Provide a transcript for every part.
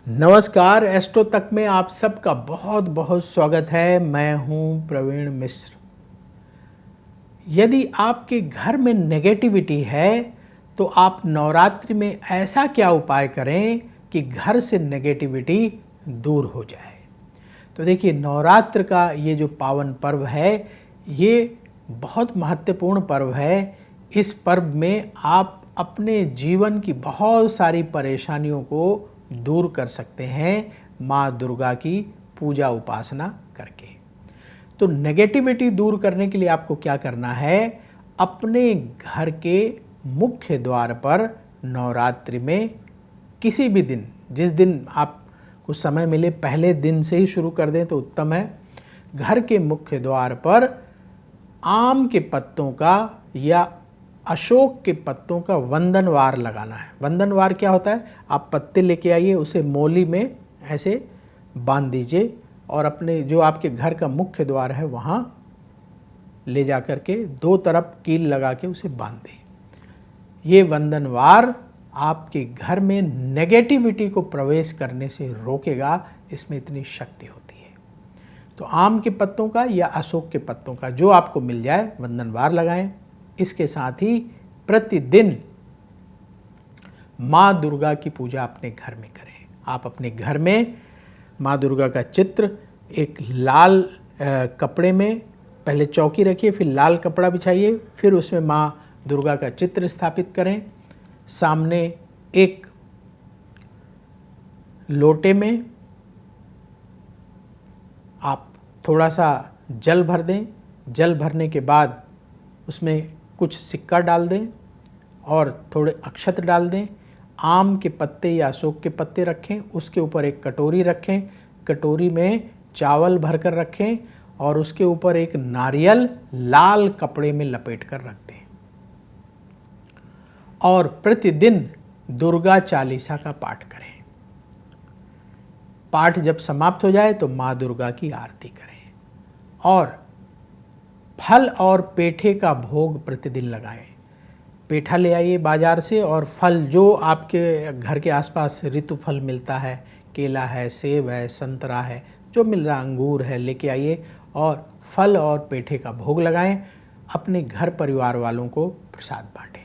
नमस्कार, एस्ट्रो तक में आप सबका बहुत बहुत स्वागत है। मैं हूं प्रवीण मिश्र। यदि आपके घर में नेगेटिविटी है तो आप नवरात्रि में ऐसा क्या उपाय करें कि घर से नेगेटिविटी दूर हो जाए। तो देखिए, नवरात्र का ये जो पावन पर्व है ये बहुत महत्वपूर्ण पर्व है। इस पर्व में आप अपने जीवन की बहुत सारी परेशानियों को दूर कर सकते हैं माँ दुर्गा की पूजा उपासना करके। तो नेगेटिविटी दूर करने के लिए आपको क्या करना है, अपने घर के मुख्य द्वार पर नवरात्रि में किसी भी दिन, जिस दिन आपको समय मिले पहले दिन से ही शुरू कर दें तो उत्तम है। घर के मुख्य द्वार पर आम के पत्तों का या अशोक के पत्तों का वंदनवार लगाना है। वंदनवार क्या होता है, आप पत्ते लेके आइए, उसे मोली में ऐसे बांध दीजिए और अपने जो आपके घर का मुख्य द्वार है वहाँ ले जा कर के दो तरफ कील लगा के उसे बांध दें। ये वंदनवार आपके घर में नेगेटिविटी को प्रवेश करने से रोकेगा, इसमें इतनी शक्ति होती है। तो आम के पत्तों का या अशोक के पत्तों का जो आपको मिल जाए वंदनवार लगाएं। इसके साथ ही प्रतिदिन माँ दुर्गा की पूजा अपने घर में करें। आप अपने घर में माँ दुर्गा का चित्र एक लाल कपड़े में पहले चौकी रखिए, फिर लाल कपड़ा बिछाइए, फिर उसमें माँ दुर्गा का चित्र स्थापित करें। सामने एक लोटे में आप थोड़ा सा जल भर दें। जल भरने के बाद उसमें कुछ सिक्का डाल दें और थोड़े अक्षत डाल दें। आम के पत्ते या अशोक के पत्ते रखें, उसके ऊपर एक कटोरी रखें, कटोरी में चावल भरकर रखें और उसके ऊपर एक नारियल लाल कपड़े में लपेट कर रख दें। और प्रतिदिन दुर्गा चालीसा का पाठ करें। पाठ जब समाप्त हो जाए तो माँ दुर्गा की आरती करें और फल और पेठे का भोग प्रतिदिन लगाएं। पेठा ले आइए बाजार से और फल जो आपके घर के आसपास ऋतु फल मिलता है, केला है, सेब है, संतरा है, जो मिल रहा अंगूर है, लेके आइए और फल और पेठे का भोग लगाएं। अपने घर परिवार वालों को प्रसाद बांटें।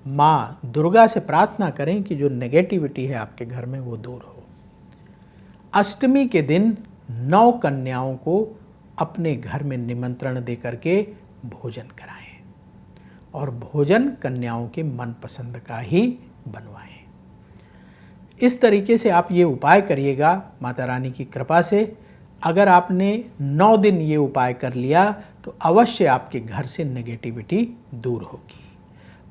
माँ दुर्गा से प्रार्थना करें कि जो नेगेटिविटी है आपके घर में वो दूर हो। अष्टमी के दिन 9 कन्याओं को अपने घर में निमंत्रण दे करके भोजन कराएं और भोजन कन्याओं के मनपसंद का ही बनवाएं। इस तरीके से आप ये उपाय करिएगा। माता रानी की कृपा से अगर आपने 9 दिन ये उपाय कर लिया तो अवश्य आपके घर से नेगेटिविटी दूर होगी।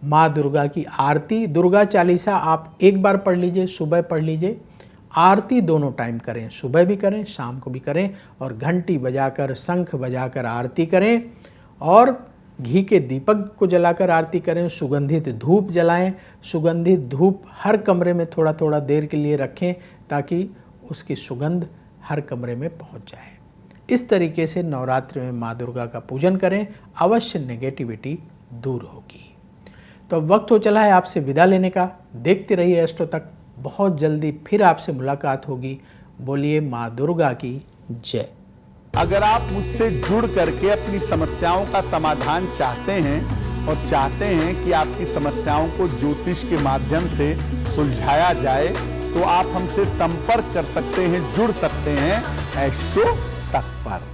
माँ दुर्गा की आरती, दुर्गा चालीसा आप एक बार पढ़ लीजिए, सुबह पढ़ लीजिए। आरती दोनों टाइम करें, सुबह भी करें, शाम को भी करें और घंटी बजाकर, शंख बजाकर आरती करें और घी के दीपक को जलाकर आरती करें। सुगंधित धूप जलाएं। सुगंधित धूप हर कमरे में थोड़ा थोड़ा देर के लिए रखें ताकि उसकी सुगंध हर कमरे में पहुंच जाए। इस तरीके से नवरात्रि में माँ दुर्गा का पूजन करें, अवश्य नेगेटिविटी दूर होगी। तो वक्त हो चला है आपसे विदा लेने का। देखते रहिए एस्ट्रो तक, बहुत जल्दी फिर आपसे मुलाकात होगी। बोलिए माँ दुर्गा की जय। अगर आप मुझसे जुड़ करके अपनी समस्याओं का समाधान चाहते हैं और चाहते हैं कि आपकी समस्याओं को ज्योतिष के माध्यम से सुलझाया जाए तो आप हमसे संपर्क कर सकते हैं, जुड़ सकते हैं एस्ट्रो तक पर।